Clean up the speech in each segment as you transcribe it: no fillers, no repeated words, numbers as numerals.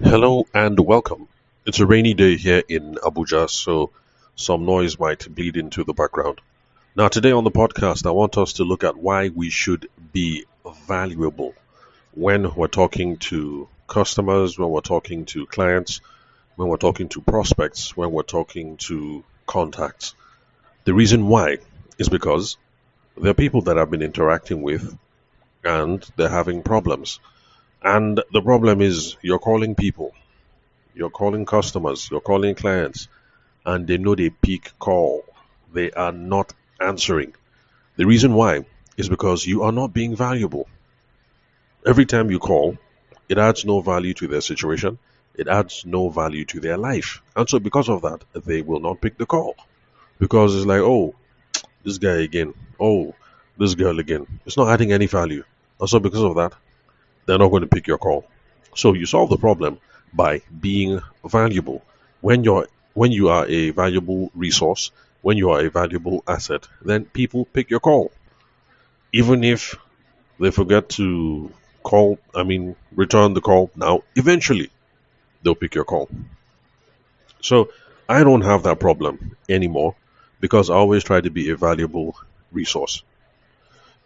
Hello and welcome. It's a rainy day here in Abuja, so some noise might bleed into the background. Now, today on the podcast, I want us to look at why we should be valuable when we're talking to customers, when we're talking to clients, when we're talking to prospects, when we're talking to contacts. The reason why is because there are people that I've been interacting with and they're having problems. And the problem is you're calling people. You're calling customers, you're calling clients, and they know they peak call. They are not answering. The reason why is because you are not being valuable. Every time you call, it adds no value to their situation, it adds no value to their life. And so, because of that, they will not pick the call. Because it's like, oh, this guy again, oh, this girl again. It's not adding any value. And so, because of that, they're not going to pick your call. So you solve the problem by being valuable. When you are a valuable resource, when you are a valuable asset, then people pick your call. Even if they forget to return the call now, eventually they'll pick your call. So I don't have that problem anymore because I always try to be a valuable resource.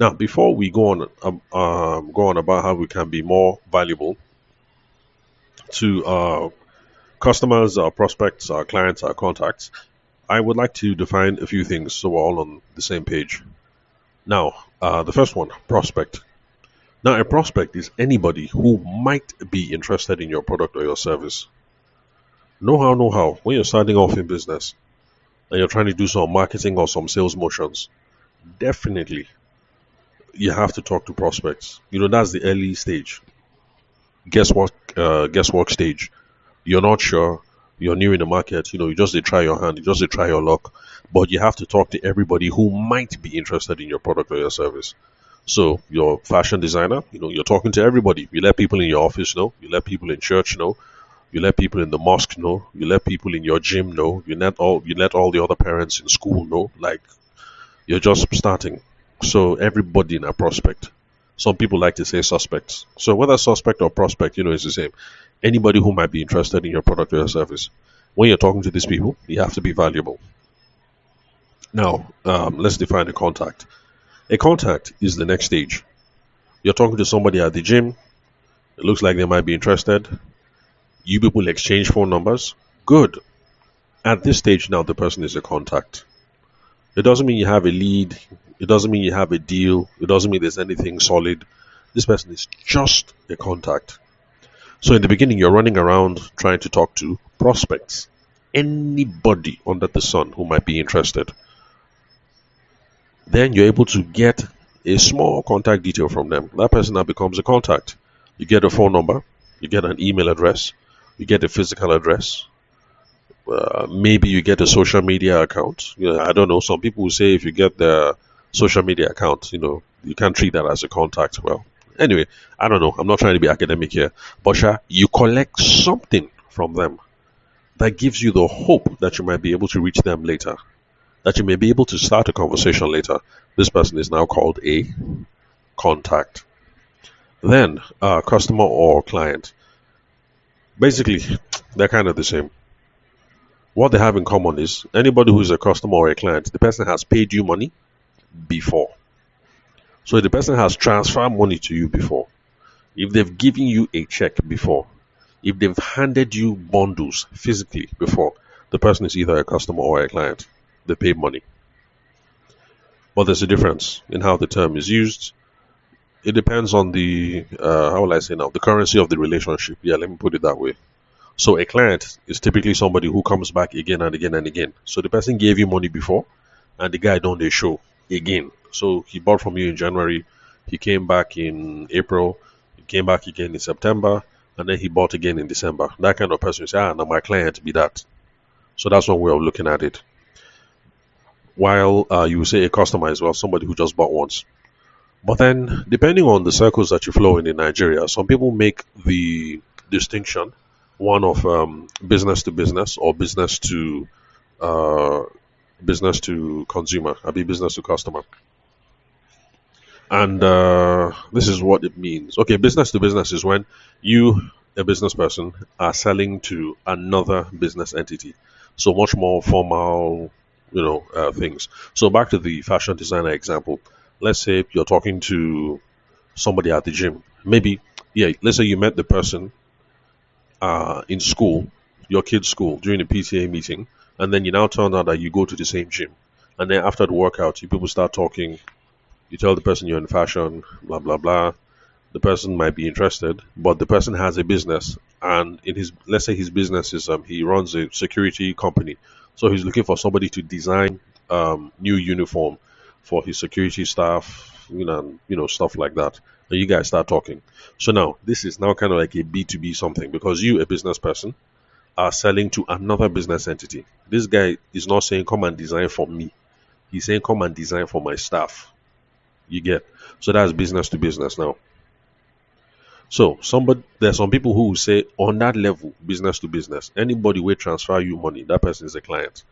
Now, before we go on about how we can be more valuable to customers, our prospects, our clients, our contacts, I would like to define a few things so we're all on the same page. Now, the first one, prospect. Now, a prospect is anybody who might be interested in your product or your service. Know how. When you're starting off in business and you're trying to do some marketing or some sales motions, definitely you have to talk to prospects. That's the early stage. Guesswork stage. You're not sure, you're new in the market, you just try your hand, you just try your luck, but you have to talk to everybody who might be interested in your product or your service. So your fashion designer, you're talking to everybody. You let people in your office know, you let people in church know, you let people in the mosque know, you let people in your gym know, you let all the other parents in school know, like you're just starting. So everybody in a prospect. Some people like to say suspects. So whether suspect or prospect, it's the same. Anybody who might be interested in your product or your service. When you're talking to these people, you have to be valuable. Now, let's define a contact. A contact is the next stage. You're talking to somebody at the gym. It looks like they might be interested. You people exchange phone numbers. Good. At this stage now, the person is a contact. It doesn't mean you have a lead. It doesn't mean you have a deal. It doesn't mean there's anything solid. This person is just a contact. So in the beginning, you're running around trying to talk to prospects, anybody under the sun who might be interested. Then you're able to get a small contact detail from them. That person now becomes a contact. You get a phone number, you get an email address, you get a physical address. Maybe you get a social media account. I don't know. Some people will say if you get the social media account, you can't treat that as a contact. Well, anyway, I don't know. I'm not trying to be academic here, but you collect something from them that gives you the hope that you might be able to reach them later, that you may be able to start a conversation later. This person is now called a contact. Then, customer or client. Basically, they're kind of the same. What they have in common is anybody who's a customer or a client, the person has paid you money before. So the person has transferred money to you before. If they've given you a check before, if they've handed you bundles physically before, the person is either a customer or a client. They paid money. But there's a difference in how the term is used. It depends on how will I say now, the currency of the relationship. Yeah, let me put it that way. So a client is typically somebody who comes back again and again and again. So the person gave you money before, and the guy don't they show again. So he bought from you in January, he came back in April, he came back again in September, and then he bought again in December. That kind of person, you say, now my client be that. So that's one way of looking at it. While you say a customer as well, somebody who just bought once. But then, depending on the circles that you flow in Nigeria, some people make the distinction one of business to business or uh, business to consumer, I mean business to customer. And this is what it means. Okay, business to business is when you a business person, are selling to another business entity. So much more formal, things. So back to the fashion designer example. Let's say you're talking to somebody at the gym. Maybe, yeah, let's say you met the person in school, your kid's school, during a PTA meeting, and then you now turn out that you go to the same gym. And then after the workout, you people start talking. You tell the person you're in fashion, blah, blah, blah. The person might be interested, but the person has a business. And in his, let's say his business is, he runs a security company. So he's looking for somebody to design new uniform for his security staff, stuff like that. And you guys start talking. So now this is now kind of like a B2B something because you, a business person, are selling to another business entity. This guy is not saying come and design for me. He's saying come and design for my staff. You get, so that's business to business now. So there's some people who will say on that level, business to business, anybody will transfer you money, that person is a client.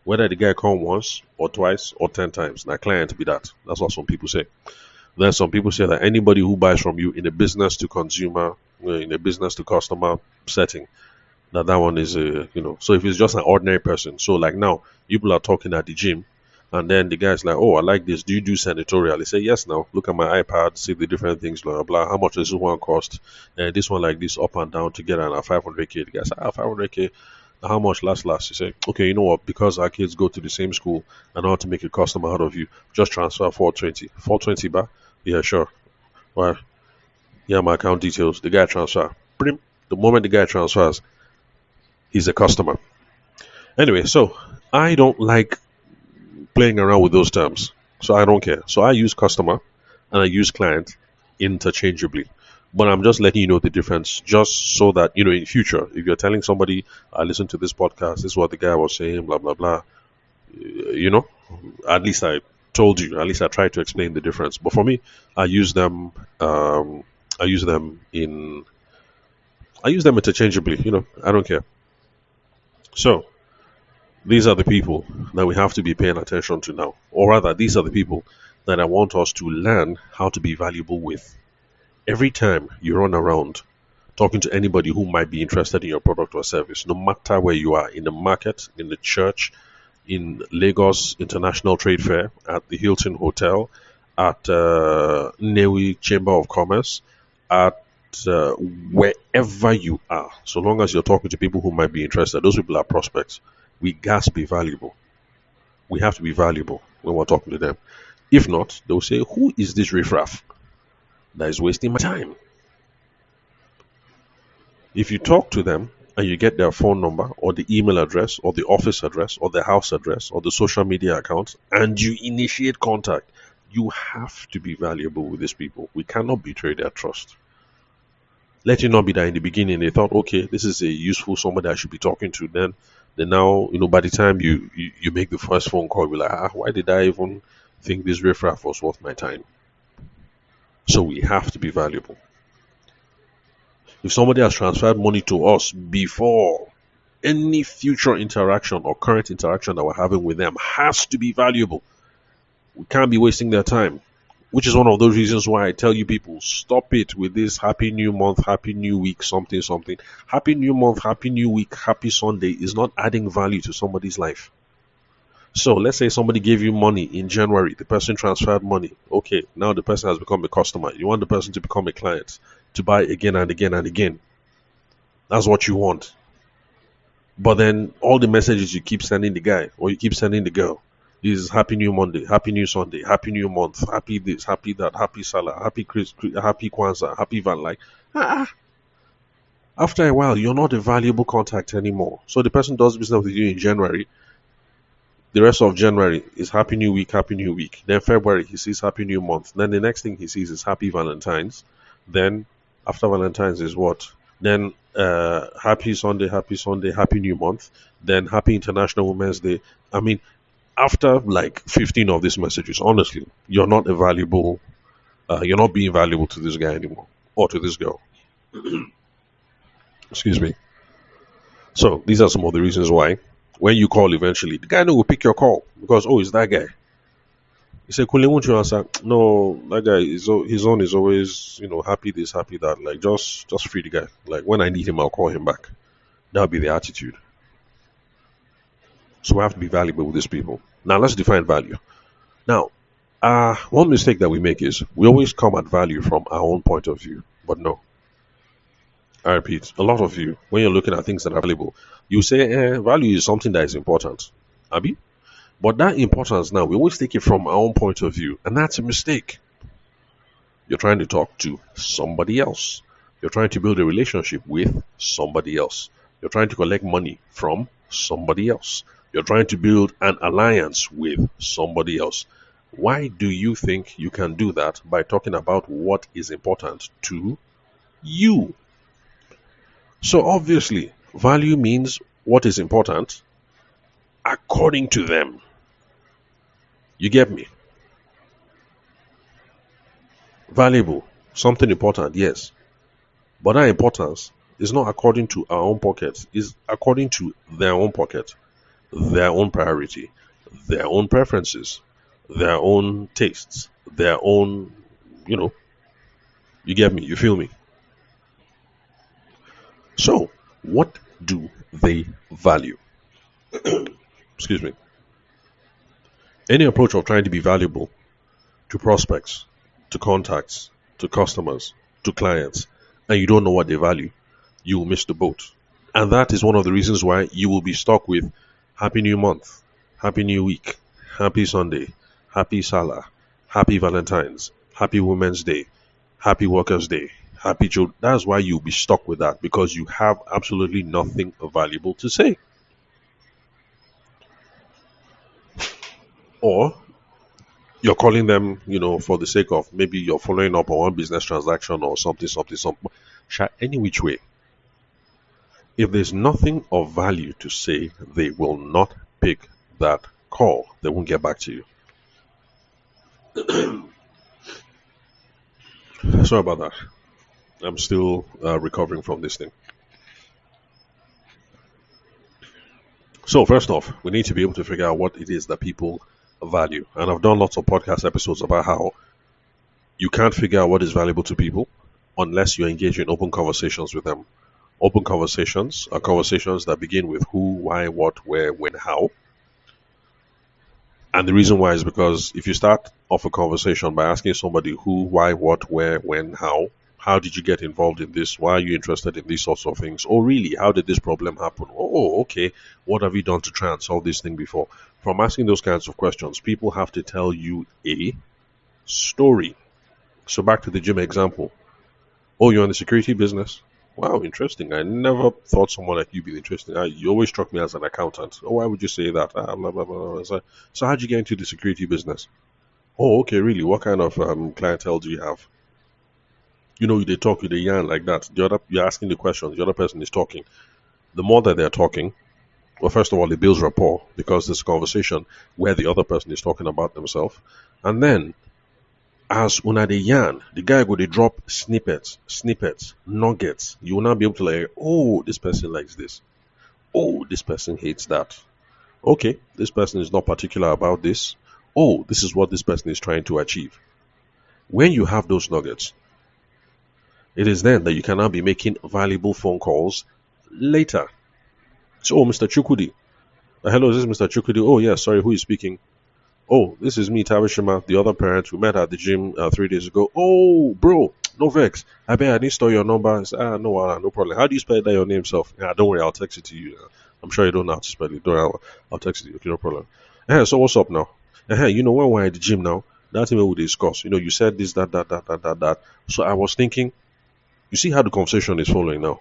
Whether the guy come once or twice or 10 times, that client be that. That's what some people say. Then some people say that anybody who buys from you in a business to consumer, in a business to customer setting, that one is So if it's just an ordinary person, so like now people are talking at the gym, and then the guy's like, "Oh, I like this. Do you do senatorial?" They say, "Yes." Now look at my iPad, see the different things, blah blah blah. How much does this one cost? And this one like this, up and down together, and 500K. The guy said, 500K. How much last? He said, "Okay, you know what? Because our kids go to the same school, I know how to make a customer out of you. Just transfer 420. 420 back. Yeah, sure. Well, yeah, my account details. The guy transfer. Prim. The moment the guy transfers, he's a customer. Anyway, so I don't like playing around with those terms. So I don't care. So I use customer and I use client interchangeably. But I'm just letting you know the difference just so that, in future, if you're telling somebody, I listened to this podcast, this is what the guy was saying, blah, blah, blah, at least I told you, at least I tried to explain the difference. But for me, I use them, I use them in, I use them interchangeably, I don't care. So these are the people that we have to be paying attention to now. Or rather, these are the people that I want us to learn how to be valuable with. Every time you run around talking to anybody who might be interested in your product or service, no matter where you are, in the market, in the church, in Lagos International Trade Fair, at the Hilton Hotel, at Newi Chamber of Commerce, at wherever you are, so long as you're talking to people who might be interested, those people are prospects. We gas be valuable. We have to be valuable when we're talking to them. If not, they'll say, "Who is this riffraff that is wasting my time?" If you talk to them and you get their phone number or the email address or the office address or the house address or the social media account and you initiate contact, you have to be valuable with these people. We cannot betray their trust. Let it not be that in the beginning they thought, okay, this is a useful somebody I should be talking to. Then now, by the time you make the first phone call, you're like, why did I even think this riffraff was worth my time? So we have to be valuable. If somebody has transferred money to us before, any future interaction or current interaction that we're having with them has to be valuable. We can't be wasting their time, which is one of those reasons why I tell you people, stop it with this happy new month, happy new week, something, something. Happy new month, happy new week, happy Sunday is not adding value to somebody's life. So let's say somebody gave you money in January, the person transferred money. Okay, now the person has become a customer. You want the person to become a client, to buy again and again and again. That's what you want. But then all the messages you keep sending the guy or you keep sending the girl is happy new Monday, happy new Sunday, happy new month, happy this, happy that, happy Salah, happy happy Kwanzaa, happy Van. Like, after a while, you're not a valuable contact anymore. So the person does business with you in January. The rest of January is happy new week, happy new week. Then February, he sees happy new month. Then the next thing he sees is happy Valentine's. Then after Valentine's is what? Then happy Sunday, happy new month. Then happy International Women's Day. I mean, after like 15 of these messages, honestly, you're not you're not being valuable to this guy anymore or to this girl. Excuse me. So these are some of the reasons why when you call eventually, the guy will pick your call because, oh, it's that guy. He said, Kunle, won't you answer? No, that guy is his own is always, happy this, happy that. Like just free the guy. Like when I need him, I'll call him back. That'll be the attitude. So we have to be valuable with these people. Now let's define value. Now, one mistake that we make is we always come at value from our own point of view. But no, I repeat, a lot of you, when you're looking at things that are valuable, you say value is something that is important. Abi? But that importance now, we always take it from our own point of view, and that's a mistake. You're trying to talk to somebody else. You're trying to build a relationship with somebody else. You're trying to collect money from somebody else. You're trying to build an alliance with somebody else. Why do you think you can do that by talking about what is important to you? So obviously, value means what is important according to them. You get me? Valuable, something important, yes. But that importance is not according to our own pockets, it's according to their own pocket, their own priority, their own preferences, their own tastes, their own, you know, you get me, you feel me? So, what do they value? Excuse me. Any approach of trying to be valuable to prospects, to contacts, to customers, to clients, and you don't know what they value, you will miss the boat. And that is one of the reasons why you will be stuck with Happy New Month, Happy New Week, Happy Sunday, Happy Salah, Happy Valentine's, Happy Women's Day, Happy Workers' Day, Happy Joe. That's why you'll be stuck with that because you have absolutely nothing valuable to say. Or you're calling them, for the sake of maybe you're following up on one business transaction or something, something, something. Any which way. If there's nothing of value to say, they will not pick that call. They won't get back to you. Sorry about that. I'm still recovering from this thing. So, first off, we need to be able to figure out what it is that people value. And I've done lots of podcast episodes about how you can't figure out what is valuable to people unless you engage in open conversations with them. Open conversations are conversations that begin with who, why, what, where, when, how. And the reason why is because if you start off a conversation by asking somebody who, why, what, where, when, how did you get involved in this? Why are you interested in these sorts of things? Oh, really? How did this problem happen? Oh, okay. What have you done to try and solve this thing before? From asking those kinds of questions, people have to tell you a story. So back to the gym example. Oh, you're in the security business? Wow, interesting. I never thought someone like you would be interesting. You always struck me as an accountant. Oh, why would you say that? Blah, blah, blah, blah. So how'd you get into the security business? Oh, okay, really? What kind of clientele do you have? They talk, they yarn like that. You're asking the questions, the other person is talking. The more that they're talking, well, first of all, it builds rapport because there's a conversation where the other person is talking about themselves. And then, as una dey yarn, the guy go dey drop snippets, nuggets. You will now be able to like, oh, this person likes this. Oh, this person hates that. Okay, this person is not particular about this. Oh, this is what this person is trying to achieve. When you have those nuggets, it is then that you can now be making valuable phone calls later. So, oh, Mr. Chukudi. Hello, is this Mr. Chukudi? Oh, yeah, sorry, who is speaking? Oh, this is me, Tabishima, the other parent. We met at the gym 3 days ago. Oh, bro, no vex. I bet I need to store your number. No problem. How do you spell that your name, self? Don't worry, I'll text it to you. I'm sure you don't know how to spell it. Don't worry, I'll text it to you. Okay, no problem. So what's up now? When we're at the gym now, that's what we discuss. You said this, that. So I was thinking, you see how the conversation is following now.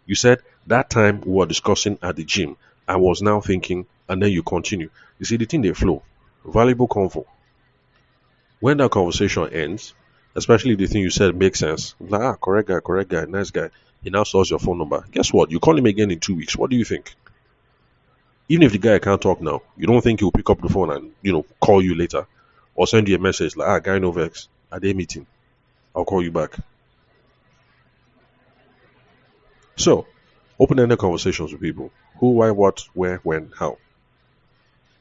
You said that time we were discussing at the gym. I was now thinking, and then you continue. You see, the thing they flow. Valuable convo. When that conversation ends, especially if the thing you said makes sense, like, correct guy, nice guy. He now stores your phone number. Guess what? You call him again in 2 weeks. What do you think? Even if the guy can't talk now, you don't think he'll pick up the phone and, call you later or send you a message like, guy no vex, at their meeting. I'll call you back. So, open-ended conversations with people. Who, why, what, where, when, how.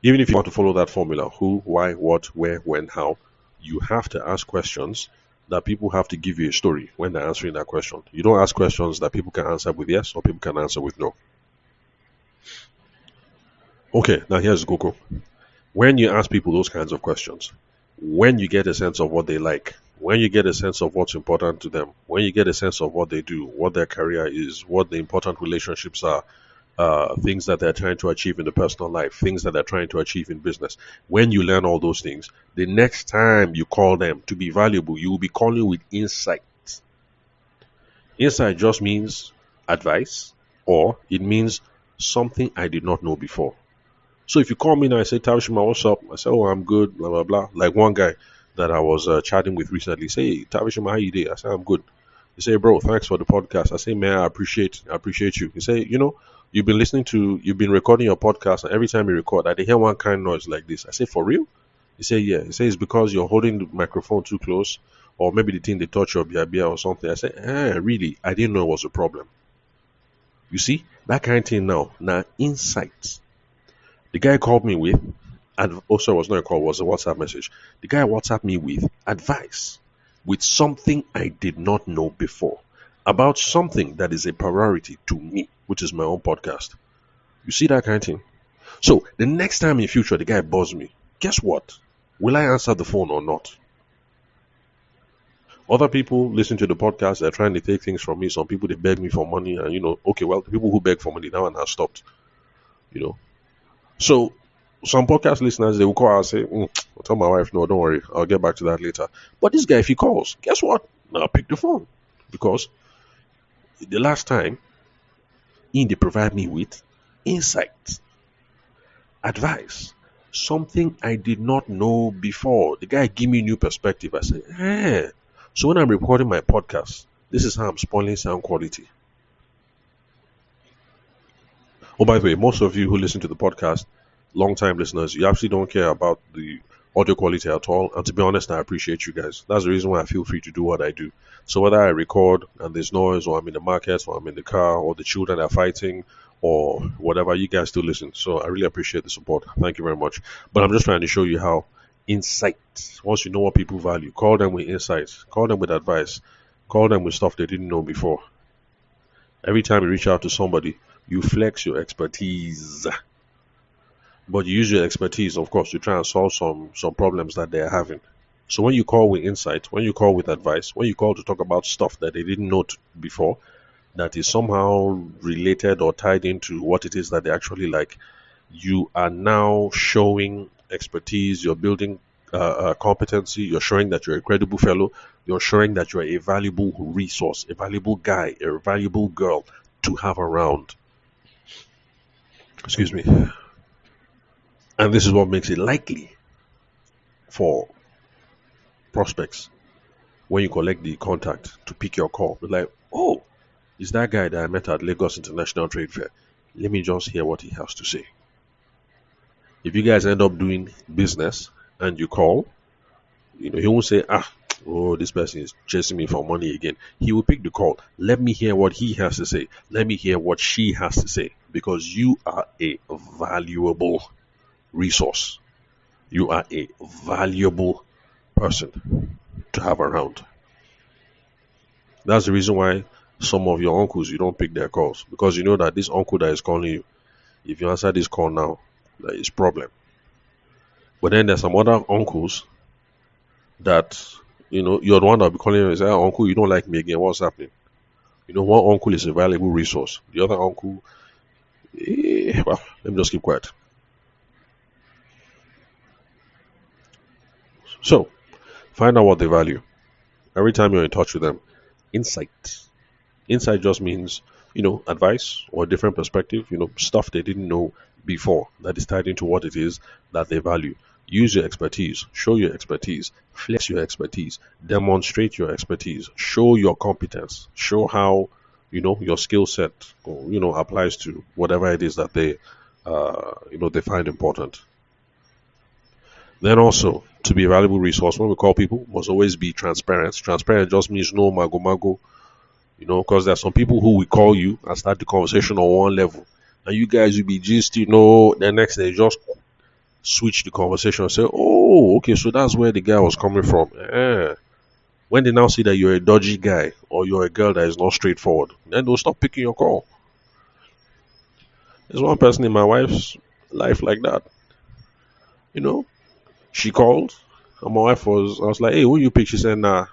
Even if you want to follow that formula, who, why, what, where, when, how, you have to ask questions that people have to give you a story when they're answering that question. You don't ask questions that people can answer with yes or people can answer with no. Okay, now here's Coco. When you ask people those kinds of questions, when you get a sense of what they like, when you get a sense of what's important to them, when you get a sense of what they do, what their career is, what the important relationships are, things that they're trying to achieve in the personal life, things that they're trying to achieve in business. When you learn all those things, the next time you call them to be valuable, you will be calling with insight. Insight just means advice, or it means something I did not know before. So if you call me and I say, Tavishima, what's up? I say, oh, I'm good, blah, blah, blah. Like one guy that I was chatting with recently, say, hey, Tavishima, how you doing? I say, I'm good. He say, bro, thanks for the podcast. I say, man, I appreciate you. He say, you've been recording your podcast, and every time you record, I hear one kind of noise like this. I say, for real? He say, yeah. He say, it's because you're holding the microphone too close, or maybe the thing they touch your beer or something. I say, really? I didn't know it was a problem. You see, that kind of thing now insight. The guy called me with, sorry, it was not a call, it was a WhatsApp message. The guy WhatsApped me with advice, with something I did not know before, about something that is a priority to me, which is my own podcast. You see that kind of thing? So the next time in future the guy buzzes me, guess what? Will I answer the phone or not? Other people listen to the podcast, they're trying to take things from me. Some people, they beg me for money, and okay, well, the people who beg for money, that one has stopped. So some podcast listeners, they will call and say, I'll tell my wife, no, don't worry, I'll get back to that later. But this guy, if he calls, guess what? I'll pick the phone. Because the last time, they provide me with insight, advice, something I did not know before. The guy gave me new perspective. I said, so when I'm recording my podcast, this is how I'm spoiling sound quality. Oh, by the way, most of you who listen to the podcast, long-time listeners, you actually don't care about the audio quality at all. And to be honest, I appreciate you guys. That's the reason why I feel free to do what I do. So whether I record and there's noise, or I'm in the market, or I'm in the car, or the children are fighting, or whatever, you guys still listen. So I really appreciate the support. Thank you very much. But I'm just trying to show you how insight, once you know what people value, call them with insight, call them with advice, call them with stuff they didn't know before. Every time you reach out to somebody, you flex your expertise. But you use your expertise, of course, to try and solve some problems that they are having. So when you call with insight, when you call with advice, when you call to talk about stuff that they didn't know before, that is somehow related or tied into what it is that they actually like, you are now showing expertise, you're building competency, you're showing that you're a credible fellow, you're showing that you're a valuable resource, a valuable guy, a valuable girl to have around. Excuse me. And this is what makes it likely for prospects, when you collect the contact, to pick your call. Be like, oh, it's that guy that I met at Lagos International Trade Fair. Let me just hear what he has to say. If you guys end up doing business and you call, he won't say, this person is chasing me for money again. He will pick the call. Let me hear what he has to say. Let me hear what she has to say. Because you are a valuable resource. You are a valuable person to have around. That's the reason why some of your uncles, you don't pick their calls, because you know that this uncle that is calling you, if you answer this call now, there is problem. But then there's some other uncles that you're the one that will be calling you and say, uncle, you don't like me again, what's happening? One uncle is a valuable resource. The other uncle, well, let me just keep quiet. So, find out what they value. Every time you're in touch with them, insight. Insight just means, advice or a different perspective, stuff they didn't know before that is tied into what it is that they value. Use your expertise, show your expertise, flex your expertise, demonstrate your expertise, show your competence, show how, your skill set, applies to whatever it is that they, they find important. Then also, to be a valuable resource, when we call people, must always be transparent. Transparent just means no mago, because there are some people who will call you and start the conversation on one level, and you guys will be just, the next day just switch the conversation and say, oh, okay, so that's where the guy was coming from. When they now see that you're a dodgy guy or you're a girl that is not straightforward, then they'll stop picking your call. There's one person in my wife's life like that. You know, she called, and my wife I was like, hey, who you pick? She said, nah.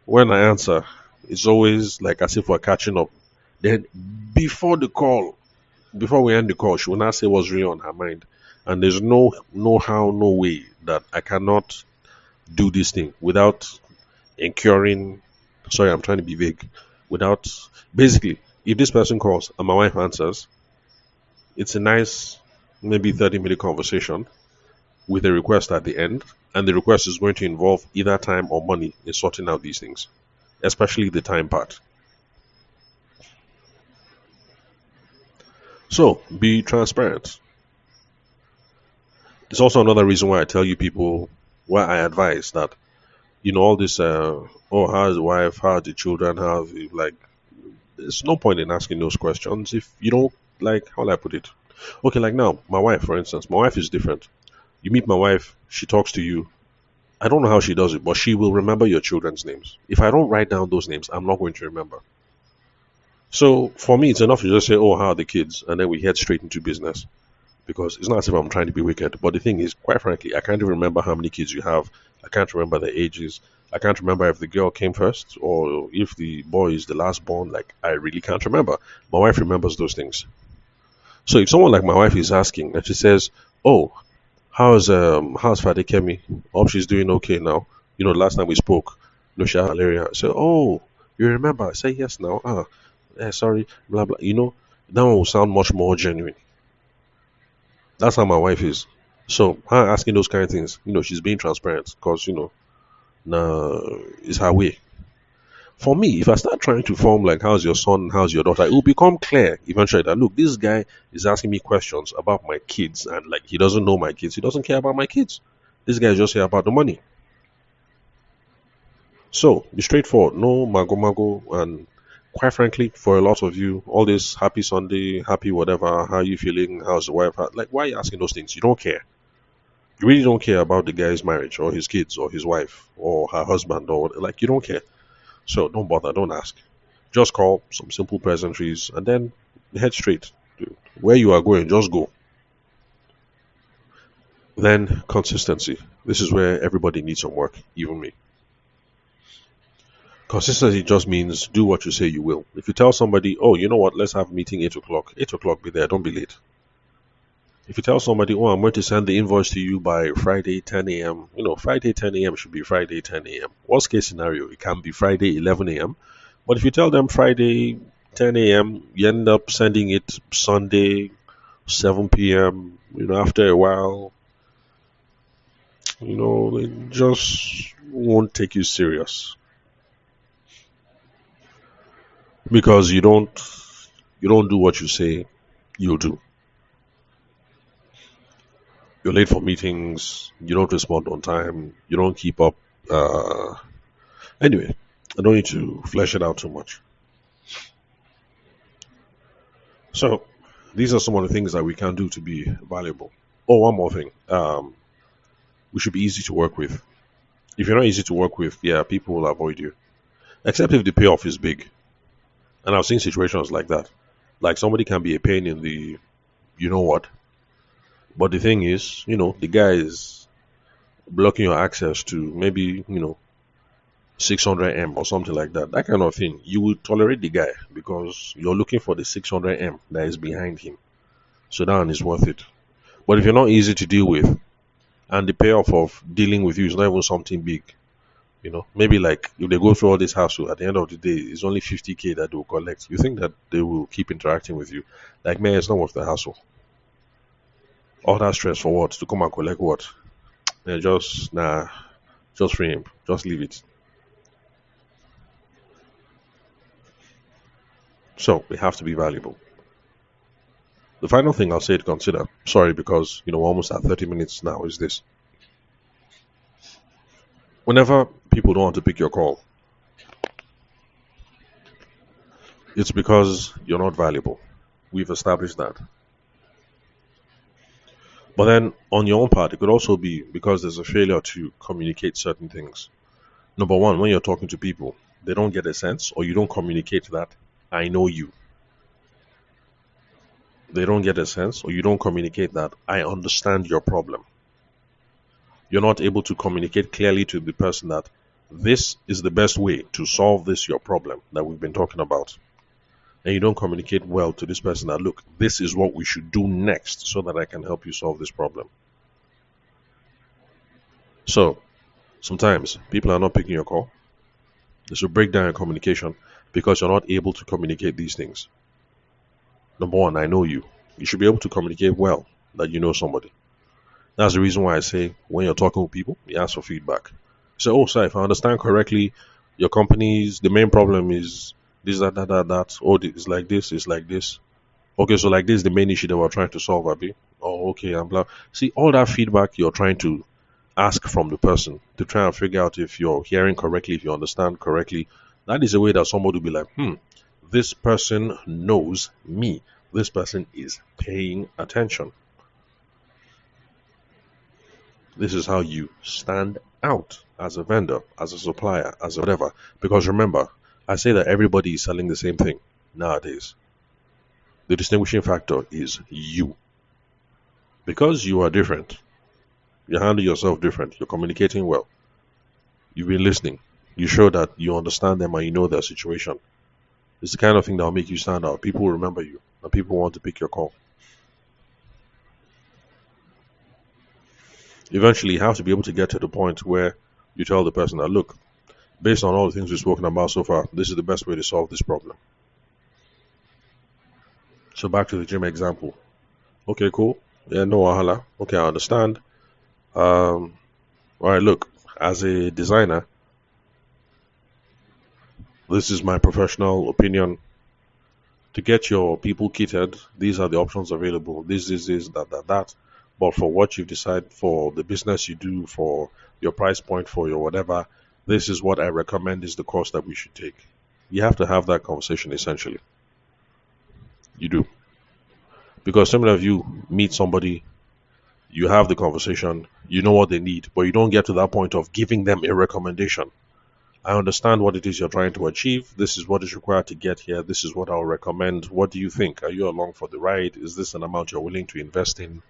When I answer, it's always like as if we're catching up. Then before the call, before we end the call, she will not say what's really on her mind. And there's no how, no way that I cannot do this thing without incurring, sorry, I'm trying to be vague, without, basically, if this person calls and my wife answers, it's a nice, maybe 30-minute conversation with a request at the end. And the request is going to involve either time or money in sorting out these things, especially the time part. So be transparent. It's also another reason why I tell you people, why I advise that, all this, oh, how's the wife, how are the children, like, there's no point in asking those questions if you don't, like, how will I put it? Okay, like now, my wife, for instance, my wife is different. You meet my wife, she talks to you. I don't know how she does it, but she will remember your children's names. If I don't write down those names, I'm not going to remember. So for me, it's enough to just say, oh, how are the kids? And then we head straight into business. Because it's not as if I'm trying to be wicked. But the thing is, quite frankly, I can't even remember how many kids you have. I can't remember their ages. I can't remember if the girl came first or if the boy is the last born. Like, I really can't remember. My wife remembers those things. So if someone like my wife is asking and she says, oh, how's Father Kemi? Hope she's doing okay now. Last time we spoke, no, she had malaria. So, oh, you remember? I say yes now. Sorry, blah blah. That one will sound much more genuine. That's how my wife is. So her asking those kind of things, she's being transparent because nah, it's her way. For me, if I start trying to form like how's your son, how's your daughter, it will become clear eventually that look, this guy is asking me questions about my kids and like he doesn't know my kids, he doesn't care about my kids. This guy is just here about the money. So be straightforward, no mago mago, and quite frankly, for a lot of you, all this happy Sunday, happy whatever, how you feeling, how's the wife, like why are you asking those things? You don't care. You really don't care about the guy's marriage or his kids or his wife or her husband or like you don't care. So don't bother, don't ask. Just call some simple pleasantries and then head straight. Where you are going, just go. Then consistency. This is where everybody needs some work, even me. Consistency just means do what you say you will. If you tell somebody, oh, you know what, let's have a meeting 8 o'clock. 8 o'clock, be there, don't be late. If you tell somebody, oh, I'm going to send the invoice to you by Friday 10 a.m., Friday 10 a.m. should be Friday 10 a.m. Worst case scenario, it can be Friday 11 a.m. But if you tell them Friday 10 a.m., you end up sending it Sunday 7 p.m., after a while, it just won't take you serious. Because you don't do what you say you'll do. You're late for meetings, you don't respond on time, you don't keep up. Anyway, I don't need to flesh it out too much. So, these are some of the things that we can do to be valuable. Oh, one more thing. We should be easy to work with. If you're not easy to work with, yeah, people will avoid you. Except if the payoff is big. And I've seen situations like that. Like somebody can be a pain in the, you know what. But the thing is, the guy is blocking your access to maybe, 600M or something like that. That kind of thing. You will tolerate the guy because you're looking for the 600M that is behind him. So that one is worth it. But if you're not easy to deal with, and the payoff of dealing with you is not even something big, maybe like if they go through all this hassle, at the end of the day, it's only 50K that they will collect. You think that they will keep interacting with you? Like, man, it's not worth the hassle. All that stress for what? To come and collect what? Yeah, just free him. Just leave it. So we have to be valuable. The final thing I'll say to consider, sorry, because we're almost at 30 minutes now, is this. Whenever people don't want to pick your call, it's because you're not valuable. We've established that. But then on your own part, it could also be because there's a failure to communicate certain things. Number one, when you're talking to people, they don't get a sense or you don't communicate that I know you. They don't get a sense or you don't communicate that I understand your problem. You're not able to communicate clearly to the person that this is the best way to solve this your problem that we've been talking about. And you don't communicate well to this person that look, this is what we should do next so that I can help you solve this problem. So sometimes people are not picking your call. There's a breakdown in communication because you're not able to communicate these things. Number one, I know you. You should be able to communicate well that you know somebody. That's the reason why I say when you're talking with people, you ask for feedback. So, oh, sir, if I understand correctly, your company's the main problem is this, that. Oh, it's like this, it's like this. Okay, so like this is the main issue that we're trying to solve, Abby. Oh, okay, I'm glad. See, all that feedback you're trying to ask from the person to try and figure out if you're hearing correctly, if you understand correctly. That is a way that somebody will be like, this person knows me. This person is paying attention. This is how you stand out as a vendor, as a supplier, as a whatever. Because remember, I say that everybody is selling the same thing nowadays. The distinguishing factor is you. Because you are different, you handle yourself different, you're communicating well, you've been listening, you show that you understand them and you know their situation. It's the kind of thing that will make you stand out. People will remember you and people want to pick your call. Eventually, you have to be able to get to the point where you tell the person that, look, based on all the things we've spoken about so far, this is the best way to solve this problem. So back to the gym example. Okay, cool. Yeah, no wahala. Okay, I understand. All right, look, as a designer, this is my professional opinion. To get your people kitted, these are the options available. This, that. But for what you decide, for the business you do, for your price point, for your whatever, this is what I recommend is the course that we should take. You have to have that conversation essentially. You do. Because some of you meet somebody, you have the conversation, you know what they need, but you don't get to that point of giving them a recommendation. I understand what it is you're trying to achieve. This is what is required to get here. This is what I'll recommend. What do you think? Are you along for the ride? Is this an amount you're willing to invest in?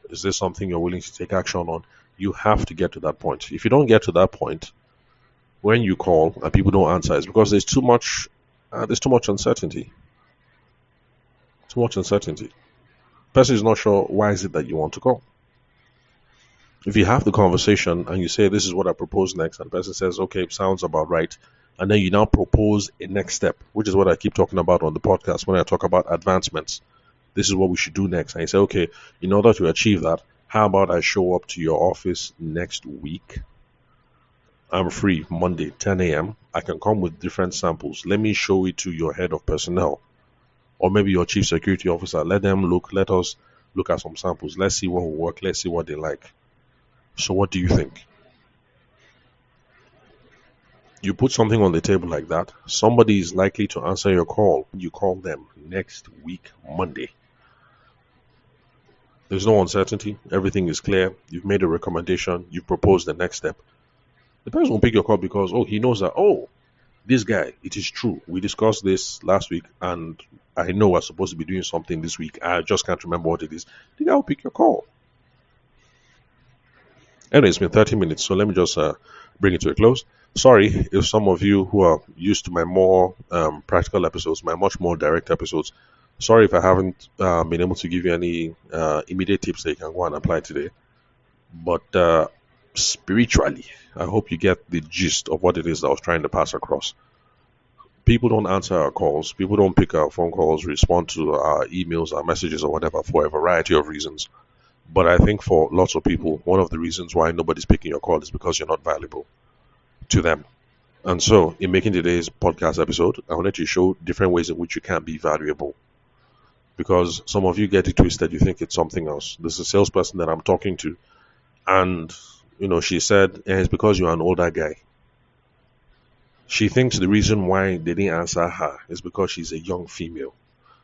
Is this something you're willing to take action on? You have to get to that point. If you don't get to that point, when you call and people don't answer, it's because there's too much uncertainty. Too much uncertainty. Person is not sure why is it that you want to call. If you have the conversation and you say this is what I propose next, and the person says, okay, sounds about right, and then you now propose a next step, which is what I keep talking about on the podcast when I talk about advancements. This is what we should do next. And you say, okay, in order to achieve that, how about I show up to your office next week? I'm free Monday, 10 a.m. I can come with different samples. Let me show it to your head of personnel or maybe your chief security officer. Let us look at some samples. Let's see what will work. Let's see what they like. So what do you think? You put something on the table like that, somebody is likely to answer your call. You call them next week, Monday. There's no uncertainty. Everything is clear. You've made a recommendation. You've proposed the next step. The person will pick your call because, he knows that, this guy, it is true. We discussed this last week and I know we're supposed to be doing something this week. I just can't remember what it is. The guy will pick your call. Anyway, it's been 30 minutes, so let me just bring it to a close. Sorry if some of you who are used to my more practical episodes, my much more direct episodes, sorry if I haven't been able to give you any immediate tips that you can go and apply today. But spiritually, I hope you get the gist of what it is that I was trying to pass across. People don't answer our calls. People don't pick our phone calls, respond to our emails, our messages, or whatever for a variety of reasons. But I think for lots of people, one of the reasons why nobody's picking your call is because you're not valuable to them. And so, in making today's podcast episode, I wanted to show different ways in which you can be valuable. Because some of you get it twisted, you think it's something else. There's a salesperson that I'm talking to, and she said, it's because you're an older guy. She thinks the reason why they didn't answer her is because she's a young female.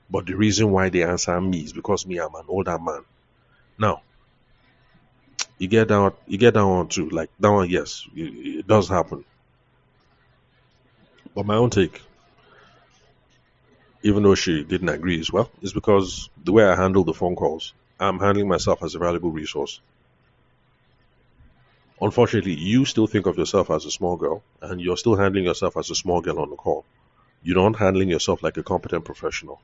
But the reason why they answer me is because I'm an older man. Now, you get down on too. Like that one, yes, it does happen. But my own take, even though she didn't agree as well, is because the way I handle the phone calls, I'm handling myself as a valuable resource. Unfortunately, you still think of yourself as a small girl, and you're still handling yourself as a small girl on the call. You're not handling yourself like a competent professional.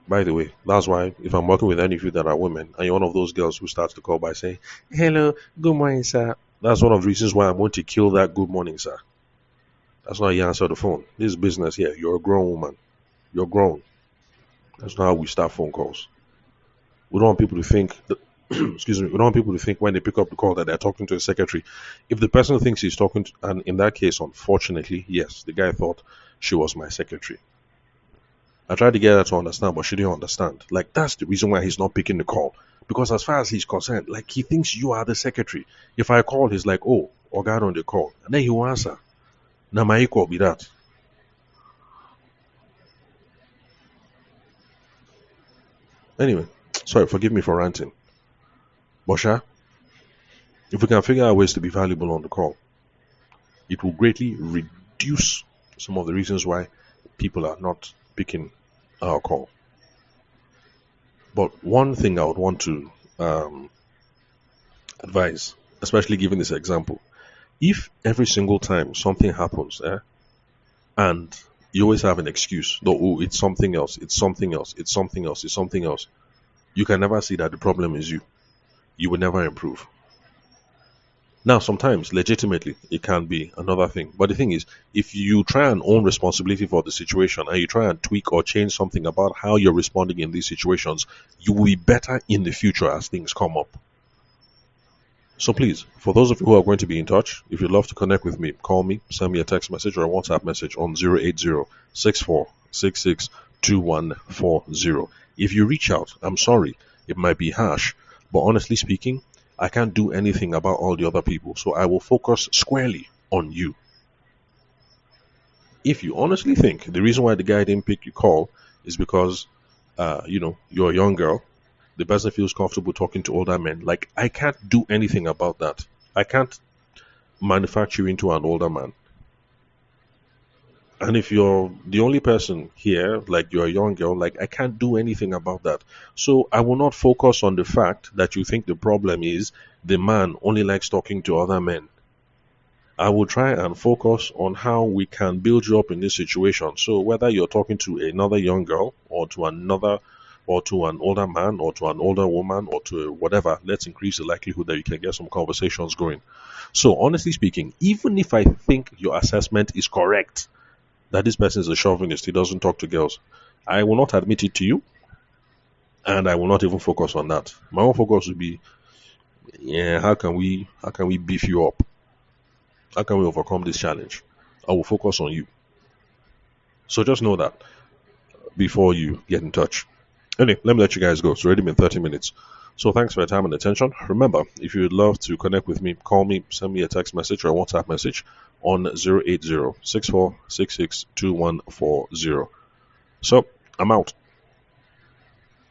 By the way, that's why if I'm working with any of you that are women, and you're one of those girls who starts the call by saying, "Hello, good morning, sir," that's one of the reasons why I'm going to kill that "good morning, sir." That's not how you answer the phone. This is business here. You're a grown woman. You're grown. That's not how we start phone calls. We don't want people to think that, excuse me, we don't want people to think when they pick up the call that they're talking to a secretary. If the person thinks he's talking to, and in that case, unfortunately, yes, the guy thought she was my secretary. I tried to get her to understand, but she didn't understand. Like, that's the reason why he's not picking the call. Because as far as he's concerned, like, he thinks you are the secretary. If I call, he's like, oh, or God on the call. And then he will answer. Now, my equal be that. Anyway, sorry, forgive me for ranting. Bosha, if we can figure out ways to be valuable on the call, it will greatly reduce some of the reasons why people are not picking our call. But one thing I would want to advise, especially given this example, if every single time something happens, and you always have an excuse, though, oh, it's something else, it's something else, it's something else, it's something else, you can never see that the problem is you. You will never improve. Now, sometimes, legitimately, it can be another thing. But the thing is, if you try and own responsibility for the situation and you try and tweak or change something about how you're responding in these situations, you will be better in the future as things come up. So please, for those of you who are going to be in touch, if you'd love to connect with me, call me, send me a text message or a WhatsApp message on 080-6466-2140. If you reach out, I'm sorry, it might be harsh, but honestly speaking, I can't do anything about all the other people, so I will focus squarely on you. If you honestly think the reason why the guy didn't pick your call is because, you're a young girl, the person feels comfortable talking to older men, like, I can't do anything about that. I can't manufacture you into an older man. And if you're the only person here, like you're a young girl, like, I can't do anything about that. So I will not focus on the fact that you think the problem is the man only likes talking to other men. I will try and focus on how we can build you up in this situation. So whether you're talking to another young girl or to another or to an older man or to an older woman or to whatever, let's increase the likelihood that you can get some conversations going. So honestly speaking, even if I think your assessment is correct, that this person is a chauvinist, he doesn't talk to girls, I will not admit it to you, and I will not even focus on that. My own focus will be, yeah, how can we beef you up? How can we overcome this challenge? I will focus on you. So just know that before you get in touch. Anyway, let me let you guys go. It's already been 30 minutes. So thanks for your time and attention. Remember, if you'd love to connect with me, call me, send me a text message or a WhatsApp message on 080-6466-2140. So I'm out.